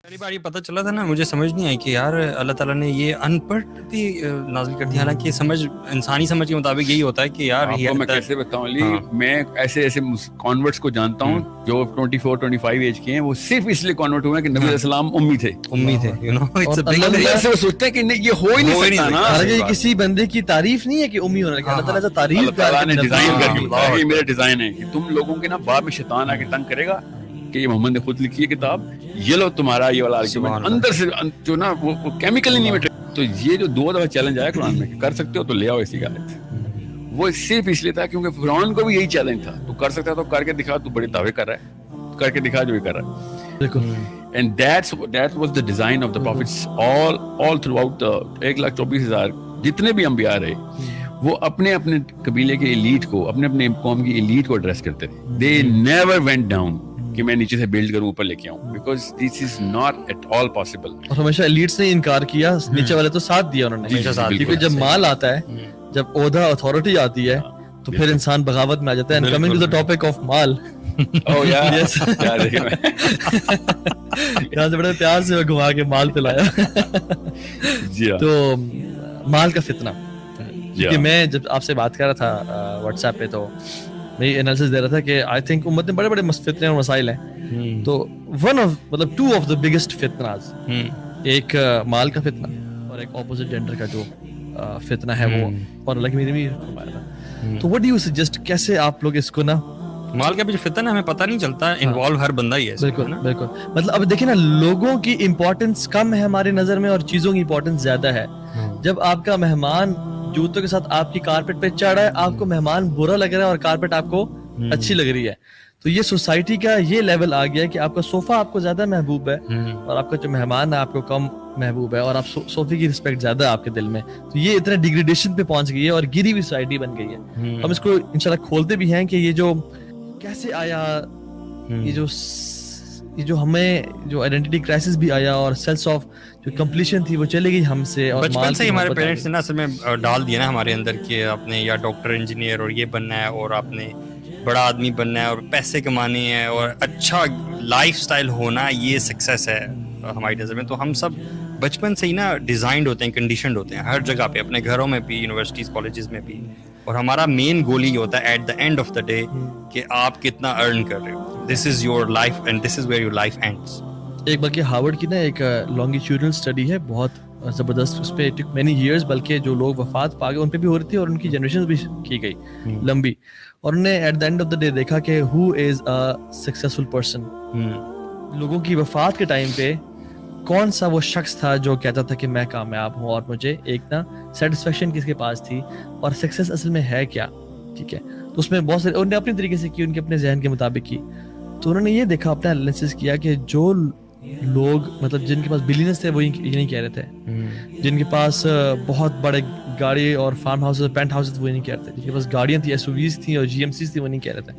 پہلی بار یہ پتہ چلا تھا نا، مجھے سمجھ نہیں آئی کہ یار اللہ تعالیٰ نے یہ ان پڑھ نازل کر دی، حالانکہ سمجھ انسانی سمجھ کے مطابق یہی ہوتا ہے کہ یار آپ کو میں کیسے بتاؤں علی، میں ایسے کانورٹس کو جانتا ہوں جو 24-25 ایج کے ہیں، وہ صرف اس لیے کانورٹ ہوئے کہ نبی علیہ السلام امی تھے اللہ سے وہ سوچتے ہیں کہ یہ ہو ہی نہیں سکتا نا، حالانکہ یہ کسی بندے کی تعریف نہیں ہے کہ امی ہونا، اللہ تعالیٰ تعریف اللہ تعالیٰ نے ڈیزائن کر کے بتایا کہ یہ میرا ڈیزائن ہے کہ تم لوگوں کے نا بعد میں شیطان آ کے تنگ کرے گا کہ یہ محمد نے خود لکھی ہے کتاب، یہ لو تمہارا یہ والا آرگومنٹ اندر سے جو نا وہ کیمیکل نہیں میٹر. تو یہ جو 2 دفعہ چیلنج آیا قرآن میں کہ کر سکتے ہو تو لے آؤ ایسی غلط، وہ صرف اس لیے تھا کیونکہ فرعون کو بھی یہی چیلنج تھا، تو کر سکتا ہے تو کر کے دکھا، تو بڑے دعوے کر رہا ہے، کر کے دکھا جو بھی کر رہا ہے. بالکل. And that was the design of the prophets all throughout the 1,24,000 جتنے بھی انبیاء رہے، وہ اپنے اپنے قبیلے کے ایلیٹ کو، اپنے اپنے قوم کی ایلیٹ کو ایڈریس کرتے تھے. They never went down کہ میں نیچے سے بلڈ کروں اوپر لے کے آؤں، because this is not at all possible. اور ہمیشہ ایلیٹس نے انکار کیا، نیچے والے تو ساتھ دیا انہوں نے، کیونکہ جب مال آتا ہے، جب عہدہ اتھارٹی آتی ہے تو پھر انسان بغاوت میں آ جاتا ہے. And coming to the topic of mall, یہاں سے بڑے پیار سے گھما کے مال پہ لایا. تو مال کا فتنہ، کیونکہ میں جب آپ سے بات کر رہا تھا واٹس ایپ پہ تو میں انالیسس دے رہا تھا کہ آئی تھنک امت میں بڑے بڑے فتنے اور مسائل ہیں، تو ٹو آف دا بگیسٹ فتناز، ایک مال کا فتنہ اور ایک اپوزٹ جینڈر کا جو فتنہ ہے وہ، اور اللہ کی میری بھی فرمایا تھا. تو وٹ ڈو یو سجیسٹ، کیسے آپ لوگ اس کو نا، مال کا بھی جو فتنہ ہے ہمیں پتہ نہیں چلتا، انوالو ہر بندہ ہی ہے. بالکل بالکل. مطلب اب دیکھیں نا، لوگوں کی امپورٹنس کم ہے ہماری نظر میں اور چیزوں کی امپورٹنس زیادہ ہے. جب آپ کا مہمان جوتوں کے ساتھ آپ کی کارپیٹ پہ چڑھ رہا ہے، آپ کو مہمان برا لگ رہا ہے اور کارپیٹ آپ کو اچھی لگ رہی ہے، تو یہ سوسائٹی کا یہ لیول آ گیا ہے کہ آپ کا صوفہ آپ کو زیادہ محبوب ہے اور آپ کا جو مہمان ہے آپ کو کم محبوب ہے، اور آپ صوفے کی رسپیکٹ زیادہ ہے آپ کے دل میں. تو یہ اتنا ڈیگریڈیشن پہ پہنچ گئی ہے اور گری ہوئی سوسائٹی بن گئی ہے. ہم اس کو انشاءاللہ کھولتے بھی ہیں کہ یہ جو کیسے آیا، یہ جو ہمیں جو آئیڈینٹی کرائسس بھی آیا اور سینس آف جو کمپلیشن تھی وہ چلے گئی ہم سے. اور بچپن سے ہی ہمارے پیرنٹس نے نا اصل میں ڈال دیا نا ہمارے اندر کہ آپ نے یا ڈاکٹر انجینئر اور یہ بننا ہے، اور آپ نے بڑا آدمی بننا ہے اور پیسے کمانے ہیں اور اچھا لائف سٹائل ہونا، یہ سکسیس ہے ہماری نظر میں. تو ہم سب بچپن سے ہی نا ڈیزائنڈ ہوتے ہیں، کنڈیشنڈ ہوتے ہیں ہر جگہ پہ، اپنے گھروں میں بھی، یونیورسٹیز کالجز میں بھی. اور ہمارا مین گول ہی ہوتا ہے at the end of the day کہ آپ کتنا ارن کر رہے ہو. This is your life and this is where your life ends. ایک بلکہ ہارورڈ کی نا ایک لانگیٹیوڈنل اسٹڈی ہے بہت زبردست، اس پہ ٹک مینی ایئرس، بلکہ جو لوگ وفات پا گئے ان پہ بھی ہو رہی تھی اور ان کی جنریشن بھی کی گئی لمبی، اور انہوں نے at the end of the day دیکھا کہ ہو از اے سکسیسفل پرسن. لوگوں کی وفات کے ٹائم پہ کون سا وہ شخص تھا جو کہتا تھا کہ میں کامیاب ہوں اور مجھے ایک نا سیٹسفیکشن کس کے پاس تھی، اور سکسیس اصل میں ہے کیا. ٹھیک ہے، تو اس میں بہت سارے انہوں نے اپنی طریقے سے کی، ان کے اپنے ذہن کے مطابق کی. تو انہوں نے یہ دیکھا، اپنا انالیسس کیا کہ جو لوگ مطلب جن کے پاس بلینئرز تھے وہ یہ نہیں کہہ رہے تھے، جن کے پاس بہت بڑے گاڑی اور فارم ہاؤس پینٹ ہاؤس وہ نہیں کہہ رہے تھے، جن کے پاس گاڑیاں تھیں، ایس یو ویز تھیں اور جی ایم سیز تھیں، وہ نہیں کہہ رہے تھے.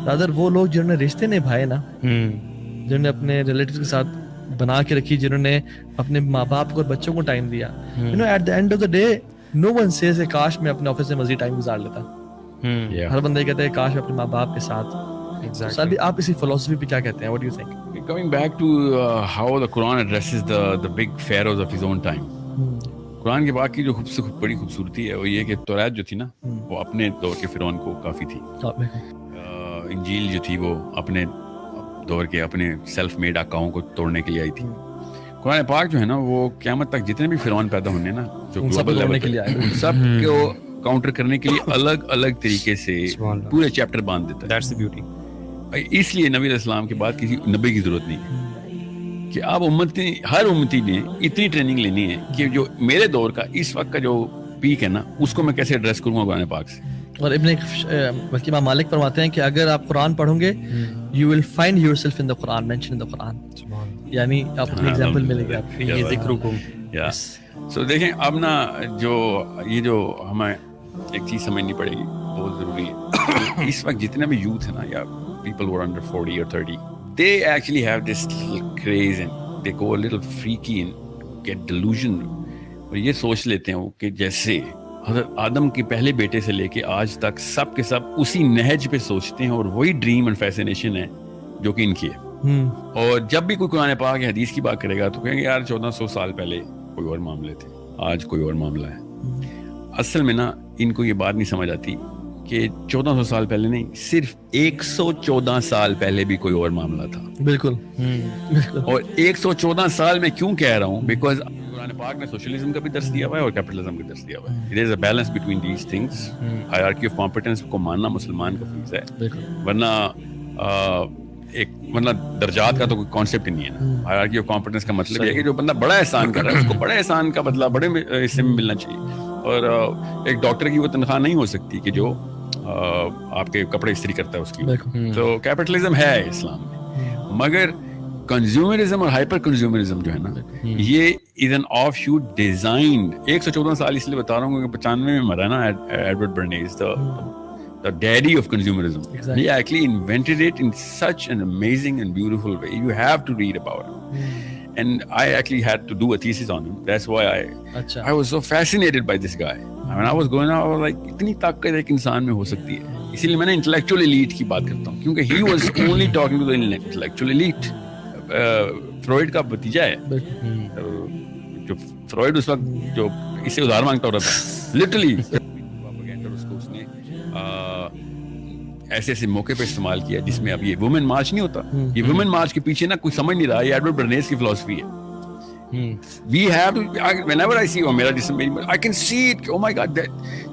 رادر وہ لوگ جنہوں نے رشتے نبھائے نا، جنہوں نے اپنے ریلیٹیوز کے ساتھ بنا کے رکھی، جنہوں نے اپنے ماں باپ کو اور بچوں کو ٹائم دیا. You know at the end of the day no one says کہ کاش میں اپنے آفس میں مزید ٹائم گزار لیتا. ہر بندہ یہ کہتا ہے کاش میں اپنے ماں باپ کے ساتھ. سر آپ اسی فلسفی پہ کیا کہتے ہیں؟ What do you think? Coming back to how the Quran addresses the big pharaohs of his own time. قرآن کے باقی جو بڑی خوبصورتی ہے وہ یہ کہ توریت جو تھی نا وہ اپنے دور کے فرعون کو کافی تھی. انجیل جو تھی وہ اپنے دور کے اپنے سیلف میڈ آقاؤں کو توڑنے کے لیے آئی تھی. قرآن پاک جو ہے نا وہ قیامت تک جتنے بھی فرعون پیدا ہونے نا جو گلوبل لیول کے لیے سب کو کاؤنٹر کرنے کے لیے الگ الگ طریقے سے پورے چیپٹر باندھ دیتا ہے. That's the beauty. اس لیے نبی علیہ السلام کے بعد کسی نبی کی ضرورت نہیں ہے کہ آپ ہر امتی نے اتنی ٹریننگ لینی ہے کہ جو میرے دور کا اس وقت کا جو پیک ہے نا اس کو میں کیسے ایڈریس کروں گا قرآن پاک سے. اور بلکہ امام مالک فرماتے ہیں کہ اگر آپ قرآن پڑھو گے you will find yourself in the Quran, mentioned in the Quran. یعنی آپ کو ایگزامپل ملے گا یہ ذکرکم. سو دیکھیں اب نا جو ہمیں ایک چیز سمجھنی پڑے گی بہت ضروری ہے. اس وقت جتنے بھی یوتھ ہے نا یا people who are under 40 or 30, they actually have this little craze and they go a little freaky and get delusional. اور یہ سوچ لیتے ہیں کہ جیسے حضرت آدم کے پہلے بیٹے سے لے کے آج تک سب کے سب اسی نہج پہ سوچتے ہیں اور وہی ڈریم اینڈ فیسینیشن ہے جو کہ ان کی ہے. اور جب بھی کوئی قرآن پاک یا حدیث کی بات کرے گا تو کہیں گے یار 1400 سال پہلے کوئی اور معاملے تھے, آج کوئی اور معاملہ ہے. اصل میں نا ان کو یہ بات نہیں سمجھ آتی کہ 1400 سال پہلے نہیں, صرف 114 سال پہلے بھی کوئی اور معاملہ تھا. بالکل. اور 114 سال میں کیوں کہہ رہا ہوں, بیکاز قرآن پاک نے سوشلزم کا بھی درس دیا ہوا ہے اور کیپٹلزم کا درس دیا ہوا ہے. There is a balance between these things. Hierarchy of competence کو ماننا مسلمان کا فریضہ ہے, ورنہ درجات کا تو کوئی کانسیپٹ ہی نہیں ہے نا. ہائرارکی آف کمپیٹنس کا مطلب یہ ہے کہ جو بندہ بڑا احسان کر رہا ہے اس کو بڑے احسان کا بدلہ بڑے حصے میں ملنا چاہیے. اور ایک ڈاکٹر کی وہ تنخواہ نہیں ہو سکتی کہ جو آپ کے کپڑے استری کرتا ہے اس کی. تو کیپٹلزم ہے اسلام میں, مگر کنزیومرزم اور ہائپر کنزیومرزم جو ہے نا یہ is an of shoot designed. 114 سال اس لیے بتا رہا ہوں کیونکہ 95 میں مرا نا Edward Bernays, the daddy of consumerism. Exactly. He actually invented it in such an amazing and beautiful way. You have to read about it. And I actually had to do a thesis on him. That's why I was so fascinated by this guy. When I was going out, I was like, اتنی طاقت ایک انسان میں ہو سکتی ہے. اسی لیے میں نے intellectual elite کی بات کرتا ہوں, کیونکہ he was only talking to the intellectual elite. Freud کا بتیجا ہے جو فروئڈ اس وقت جو اسے ادھار مانگتا ہو رہا تھا لٹرلی, ایسے ایسے موقع پہ استعمال کیا جس میں اب یہ وومن مارچ نہیں ہوتا. یہ وومن مارچ کے پیچھے نا کوئی سمجھ نہیں رہا, یہ ایڈورڈ برنیز کی فلسفی ہے. We have to, whenever I see میرا جسم I can see it. Oh my God, that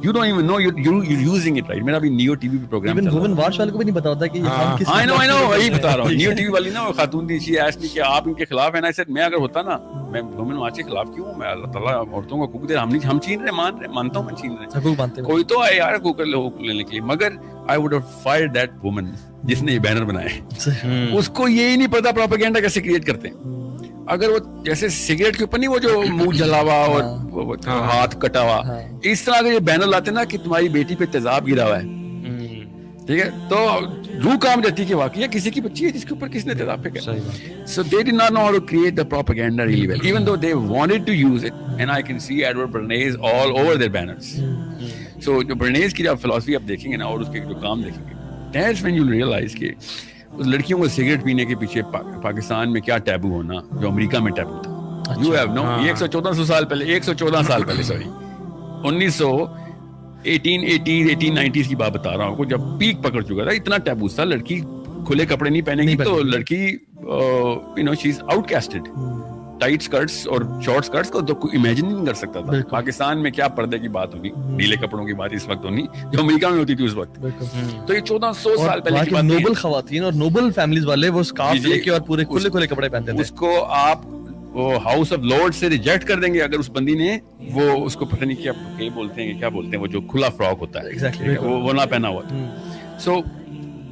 you don't even know you're using it, right? میرا بھی نیو ٹی وی پہ پروگرام even women watch والے کو بھی نہیں پتا ہوتا کہ یہ ہم کس. I know وہی بتا رہا ہوں. نیو ٹی وی والی نا وہ خاتون تھی, she asked me کہ آپ ان کے خلاف ہیں نا. I said میں اگر ہوتا نا میں وومن مارچ کے خلاف کیوں, میں اللہ تعالیٰ عورتوں کو حقوق دے رہا, ہم چھین رہے, مانتا ہوں میں چھین رہے, کوئی تو آئے یار حقوق لینے کے لیے. مگر I would have fired that woman جس نے یہ بینر بنائے. اس کو یہی نہیں پتا پروپیگنڈا کیسے کریٹ کرتے ہیں. اگر وہ جیسے سگریٹ کے اوپر نہیں وہ جو منہ جلا ہوا اور ہاتھ کٹا ہوا, اس طرح اگر یہ بینر لاتے نا کہ تمہاری بیٹی پہ تیزاب گرا ہوا ہے, ٹھیک ہے, تو روح کام جاتی کہ واقعی کسی کی بچی ہے جس کے اوپر کس نے تیزاب پھینکا. So they did not know how to create the propaganda really well, even though they wanted to use it. And I can see Edward Bernays all over their banners. So جو برنیز کی جب فلسفی آپ دیکھیں گے نا اور اس کے جو کام دیکھیں گے, that's when you realize کہ اس لڑکیوں کو سگریٹ پینے کے پیچھے پاکستان میں کیا ٹیبو ہونا جو امریکہ میں ٹیبو تھا. You have no, 114 سال پہلے 114 سال پہلے سوری 1890s کی بات بتا رہا ہوں, جب پیک پکڑ چکا تھا اتنا ٹیبو تھا. لڑکی کھلے کپڑے نہیں پہنے گی تو لڑکی شی از آؤٹ کاسٹڈ. ٹائٹ سکرٹس اور شارٹ سکرٹس کو تو کوئی امیجن نہیں کر سکتا تھا. پاکستان میں کیا پردے کی بات ہونی, نیلے کپڑوں کی بات اس وقت ہونی جو امریکہ میں ہوتی تھی اس وقت. تو یہ 1400 سال پہلے کی بات ہے. نوبل خواتین اور نوبل فیملیز والے وہ سکارف لے کے اور پورے کھلے کپڑے پہنتے تھے. اس کو آپ وہ ہاؤس آف لارڈ سے ریجیکٹ کر دیں گے اگر اس بندی نے وہ اس کو پتہ نہیں کیا بولتے ہیں وہ جو کھلا فراک ہوتا ہے وہ نہ پہنا ہوا تھا. سو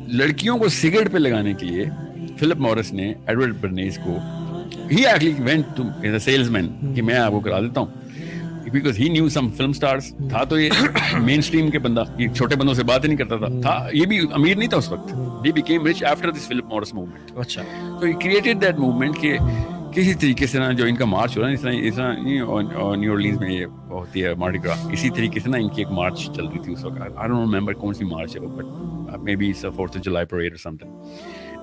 لڑکیوں کو سگریٹ پہ لگانے کے لیے فلپ مورس نے ایڈورڈ برنیز کو he actually went to as a salesman کہ میں آپ کو کرا دیتا ہوں because he knew some film stars. تھا تو یہ مین اسٹریم کے بندہ, یہ چھوٹے بندوں سے بات ہی نہیں کرتا تھا. یہ بھی امیر نہیں تھا اس وقت. he became rich after this Philip Morris movement. اچھا, so he created that movement کہ کسی طریقے سے نا جو ان کا مارچ ہو رہا ہے اس طرح نیو اورلینز میں یہ ہوتی ہے مارڈی گرا, اسی طریقے سے نا ان کی ایک مارچ چل رہی تھی اس وقت. I don't remember کون سی مارچ ہے وہ, but maybe it's a 4th of July parade or something.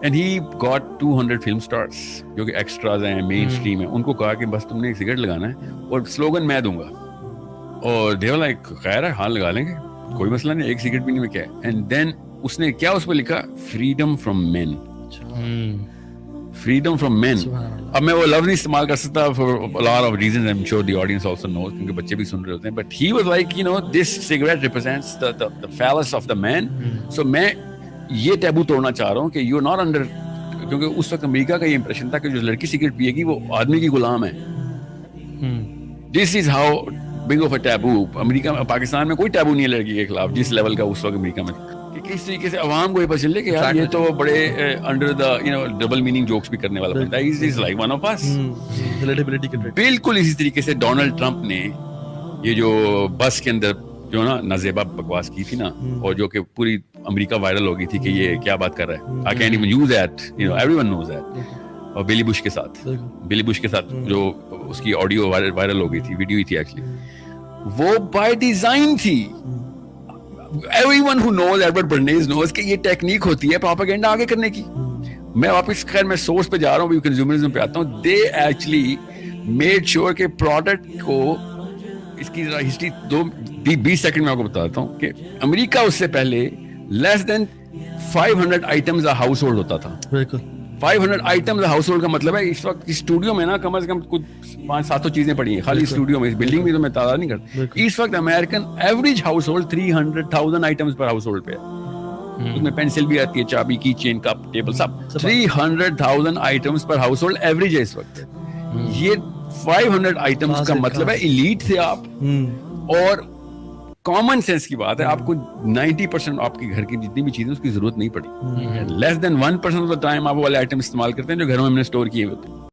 And he got 200 film stars جو کہ ایکسٹراز ہیں, مین اسٹریم ہیں, ان کو کہا کہ بس تم نے ایک سگریٹ لگانا ہے اور سلوگن میں دوں گا. اور they were like خیر ہے ہاں لگا لیں گے کوئی مسئلہ نہیں, ایک سگریٹ پینے میں کیا ہے. اینڈ دین اس نے کیا اس پہ لکھا, freedom from man. Freedom from man. اب میں وہ لفظ نہیں استعمال کر سکتا for a lot of reasons, I'm sure the audience also knows کیونکہ بچے بھی سن رہے ہوتے ہیں. But he was like, you know, this cigarette represents the phallus of the man. So میں یہ ٹیبو توڑنا چاہ رہا ہوں کہ یو ناٹ انڈر, کیونکہ اس وقت امریکہ کا یہ امپریشن تھا کہ جو لڑکی سگریٹ پیے گی وہ آدمی کی غلام ہے. This is how big of a taboo. America میں, پاکستان میں کوئی ٹیبو نہیں ہے لڑکی کے خلاف جس لیول کا اس وقت امریکہ میں. کس طریقے سے عوام کو یہ پتہ چلے کہ یار یہ تو بڑے under the double meaning jokes بھی کرنے والا بندہ ہے. از لائک ون آف اس. بالکل اسی طریقے سے ڈونلڈ ٹرمپ نے یہ جو بس کے اندر جو نا نازیبا بکواس کی تھی نا, اور جو کہ پوری امریکہ وائرل ہو گئی تھی کہ یہ کیا بات کر رہا ہے, I can't even use that, you know, everyone knows that. اور بلی بش کے ساتھ جو اس کی آڈیو وائرل ہو گئی تھی, ویڈیو ہی تھی ایکچولی, وہ بائی ڈیزائن تھی. Everyone who knows Edward Bernays knows کہ یہ ٹیکنیک ہوتی ہے پروپیگنڈا آگے کرنے کی. میں واپس خیر میں سورس پہ جا رہا ہوں, کنزیومرزم پہ آتا ہوں. دے ایکچولی میڈ شیور کہ پروڈکٹ کو, اس کی ذرا ہسٹری 20 سیکنڈ میں آپ کو بتاتا ہوں کہ امریکہ اس سے پہلے لیس دین 500 آئٹمز ہاؤس ہولڈ ہوتا تھا. بالکل 500 آئٹمز ہاؤس ہولڈ کا مطلب ہے اس وقت اسٹوڈیو میں نا کم از کم کچھ 500-700 چیزیں پڑی ہیں خالی اسٹوڈیو میں, اس بلڈنگ میں تو میں تعداد نہیں کرتا. اس وقت American average household 300,000 items پر ہاؤس ہولڈ پہ ہے. اس میں پینسل بھی آتی ہے, چابی, کی چین, کپ, ٹیبل, سب 300,000 آئٹمز پر ہاؤس ہولڈ ایوریج ہے اس وقت. یہ 500 آئٹمز کا مطلب ہے ایلیٹ تھے آپ, اور کامن سینس کی بات ہے, آپ کو 90% آپ کے گھر کی جتنی بھی چیزیں اس کی ضرورت نہیں پڑی. لیس دین 1% آف دا ٹائم آپ وہ والے آئٹم استعمال کرتے ہیں جو گھروں میں ہم نے اسٹور کیے ہوتے ہیں.